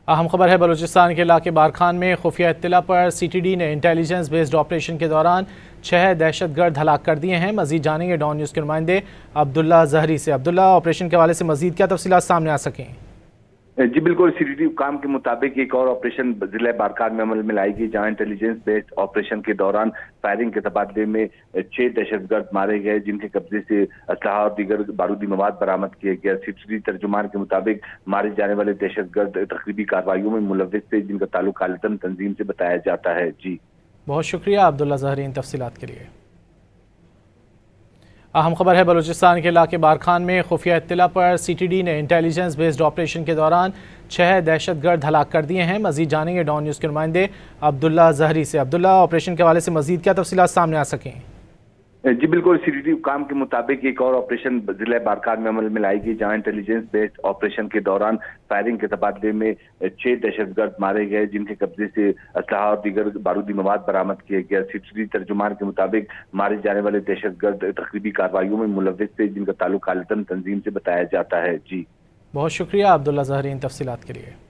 اہم خبر ہے بلوچستان کے علاقے بارکھان میں خفیہ اطلاع پر سی ٹی ڈی نے انٹیلیجنس بیسڈ آپریشن کے دوران 6 دہشت گرد ہلاک کر دیے ہیں۔ مزید جانیں گے ڈان نیوز کے نمائندے عبداللہ زہری سے۔ عبداللہ، آپریشن کے حوالے سے مزید کیا تفصیلات سامنے آ سکیں؟ جی بالکل، سی ٹی ڈی حکام کے مطابق ایک اور آپریشن ضلع بارکھان میں عمل میں لائی گئی، جہاں انٹیلیجنس بیسڈ آپریشن کے دوران فائرنگ کے تبادلے میں 6 دہشت گرد مارے گئے، جن کے قبضے سے اسلحہ اور دیگر بارودی مواد برآمد کیے گئے۔ سی ٹی ڈی ترجمان کے مطابق مارے جانے والے دہشت گرد تخریبی کارروائیوں میں ملوث تھے، جن کا تعلق خالصاً تنظیم سے بتایا جاتا ہے۔ جی بہت شکریہ عبداللہ زہری ان تفصیلات کے لیے۔ اہم خبر ہے بلوچستان کے علاقے بارکھان میں خفیہ اطلاع پر سی ٹی ڈی نے انٹیلیجنس بیسڈ آپریشن کے دوران 6 دہشت گرد ہلاک کر دیے ہیں۔ مزید جانیں گے ڈان نیوز کے نمائندے عبداللہ زہری سے۔ عبداللہ، آپریشن کے حوالے سے مزید کیا تفصیلات سامنے آ سکیں؟ جی بالکل، سی ٹی ڈی حکام کے مطابق ایک اور آپریشن ضلع بارکھان میں عمل میں لائی گئی، جہاں انٹیلیجنس بیسڈ آپریشن کے دوران فائرنگ کے تبادلے میں 6 دہشت گرد مارے گئے، جن کے قبضے سے اسلحہ اور دیگر بارودی مواد برآمد کیے گئے۔ سی ٹی ڈی ترجمان کے مطابق مارے جانے والے دہشت گرد تخریبی کارروائیوں میں ملوث تھے، جن کا تعلق خالصاً تنظیم سے بتایا جاتا ہے۔ جی بہت شکریہ عبداللہ زہری ان تفصیلات کے لیے۔